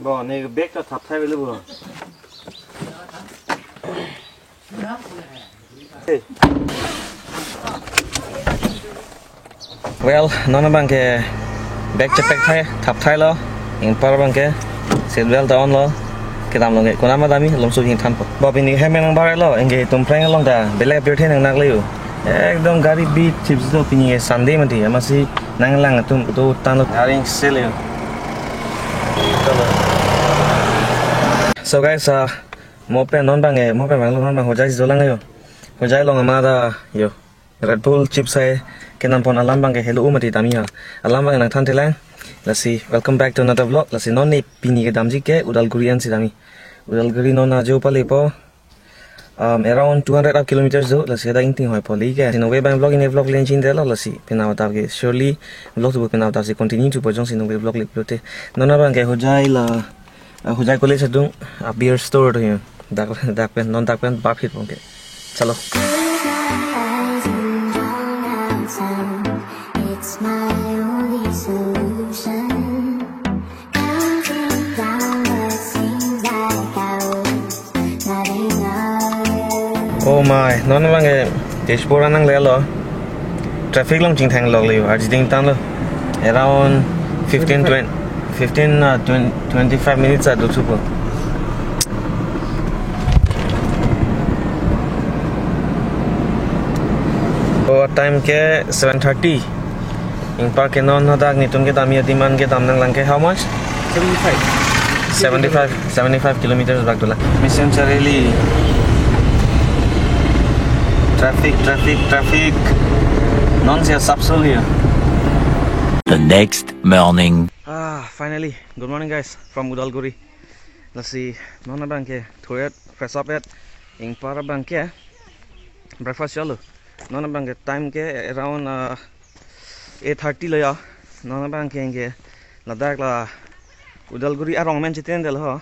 Bo, nih bag ta thap thai bele bo. Well, nona bang ke bag check thai thap thai lo. Ing par bang ke seat belt on lo. Kita am lo nge kuna ma dami lom su hing than po. Bo pini hai menang bar lo engge tum prang long da bele appear the nang nak le yu. Ekdom gari beat chips do pini Sunday mati masih nang lang tum tu tan lo garing sel yu. So guys, mope non bang non bang hojai zolang yo. Hojai long amada yo. Red Bull chips hai kenan pon alam bang ke hello mati tami ha. Alam bang nang than telang. Let's see. Welcome back to another vlog. Let's see non ni pini ke damji ke Udalgurian si tami. Udalguri non na jo pale po. Around 200 kilometers do. Let's see ada inting hoi po li ke. Sino we bang vlog in vlog len chin de lo. Let's see. Pinaw taw ke surely vlog tu pinaw taw si continue to pojong sino we vlog lik plote. Non na bang ke hojai la Hujai college sedung beer store tu ya. Dak pen non dak pen bap hit mungkin. Chalo. Oh my, non bang ke dashboard anang le lo. Traffic long jing thang log le yo. Arji ding tan lo. Around 25 minutes at Dutupo. So time ke 7:30. In park non hadak ni tum ke dami diman ke dam nang lang ke how much? 75 kilometers back to la. Mission Chareli. Traffic. Non sia subsul here. The next morning. Finally, good morning guys from Udalguri. Let's see, nona bang ke thoyat fresh up at ing para bang ke breakfast chalo. Nona bang ke time ke around 8:30 lo ya. Nona bang ke inge Ladakh la Udalguri arong men chiten del ho.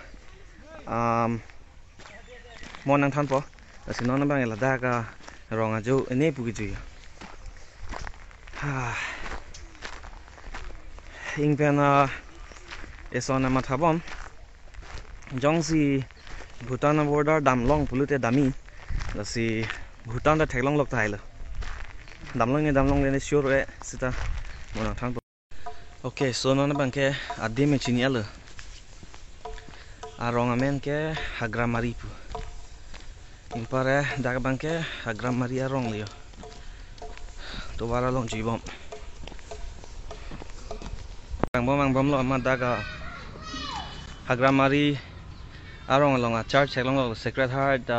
Monang than po. Let's see nona bang Ladakh rong aju ene pugi ju. Ing pen Esona mathabom jongsi Bhutan border damlong pulute dami lasi Bhutan da thailong lok thaila damlong le sure re sita mona thang. Okay, so nona bangke adi me chini ala arong amen ke hagramari pu impare dag bangke hagramari arong leo to wara long jibom Mang bom lo ama daga Hagramari arong long a church long lo Sacred Heart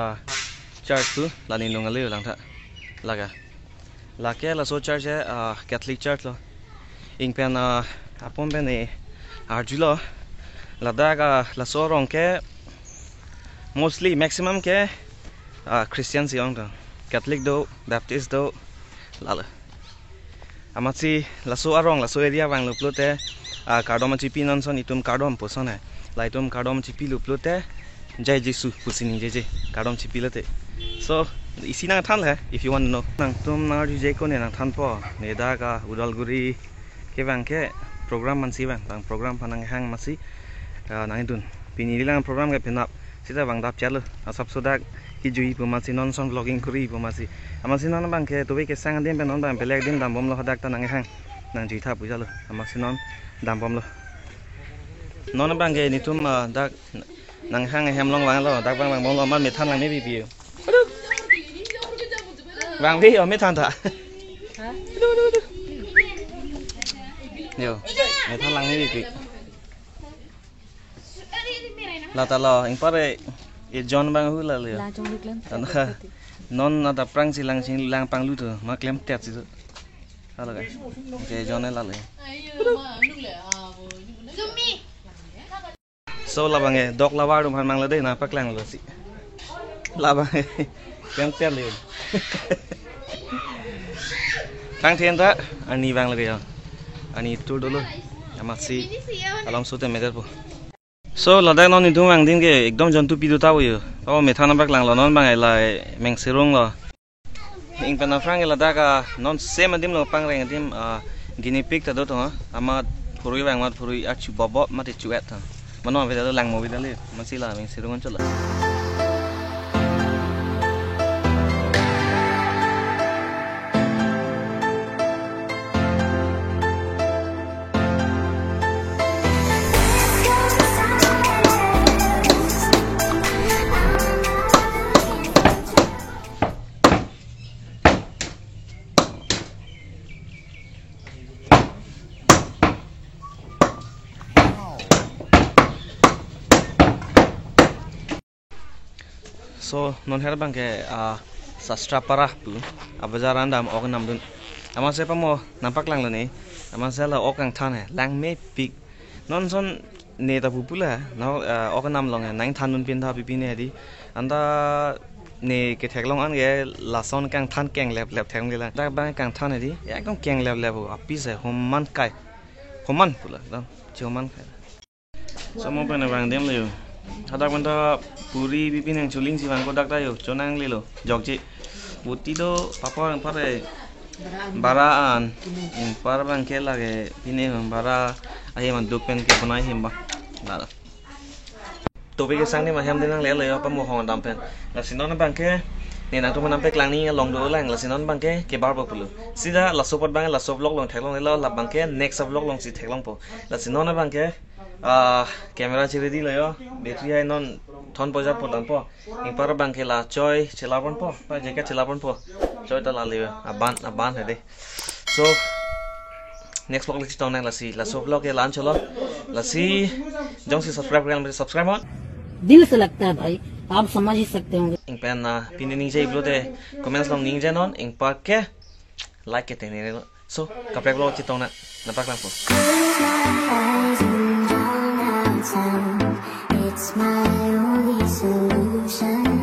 church tu lani long ale lang tha laga lake la so church hai Catholic church lo ing pen apom pen e arjulo la daga la so rong ke mostly maximum ke Christians yong ta Catholic do Baptist do lala amasi la so arong la so area wang lo plote kardom chipi non son itum kardom poson hai la itum kardom chipi lu plote jai jesu pusini jeje kardom chipi late so isi nang than hai if you want to know nang tum na ri je ko ne nang than po ne da ka Udalguri ke bang ke program man si bang program panang hang masi nang dun pini lilang program ke penap sita bang dap chalo asap sodak ki jui pu masi non son vlogging kuri pu masi amasi non bang ke to ke sang dem non bang pelek dim dam bom lo hadak ta nang hang nang jui tha pu jalo amasi non dam bom lo non bang ke ni tum dak nang hang hem long wang lo dak bang bom lo man me than lang me bi bang bi o me than tha yo me than lang me bi la ta lo ing pare e John bang hu la le non ada prang silang sing lang pang lu tu ma klem tet si tu ala guys ke John la le so la bang e dok la war dum han mang la dei na pak lang lo si la bang klem tet le tang thien ta ani bang la ge ani tu dolo amasi alam sote meder po so Ladakh non ni dumang din ke ekdom jontu pidu taw yo o methana bak lang lo non bang ai lai meng serong lo ing pana frang Ladakh non same dim lo pang reng dim guinea pig ta do to ama phurui bang mat phurui achu bobo mat chu et Mana video lang mo video le masih lah ming sirungan chola. So non her bang ke sastra parah tu abajaran dam ok nam dun ama se pamo nampak lang lo ni ama se la ok ang than hai lang me pik non son ne ta pupula no ok nam long nang than nun pin tha pi ne di anda ne ke thek long an ge la son kang than keng lep lep theng le la ta bang kang than di ekdom keng lep lep api se homan kai homan pula dam choman kai so mo pa na bang dem le Hadak benda puri bipin yang culing si bang kodak tayo conang lilo jogji buti do papa yang pare baraan yang par bang ke lage pine bara aye man dupen ke punai himba nada topi ke sang ni mah ham dinang le le apa mo hong dampen la sinon bang ke ni na tu man pek lang ni long do lang la sinon bang ke bar bo pulu sida la sopot bang la sop lok long thek long le la bang ke next of lok long si thek long po la sinon bang ke camera ciri di lah yo, bateri ay non thon poja po lang po. Yung para bang kila choy chilapon po, pa jacket chilapon po, choy talali yo, aban hede. So next vlog lagi tahun yang la so vlog ya launch lo, lasi jangan si subscribe kalian bisa subscribe mon. दिल से लगता है भाई आप समझ ही सकते होंगे Yung pen na pinin ninja iblo de comments long ninja non, yung pa ke like it ini lo. So kapag vlog citong na napak lang po. It's my only solution.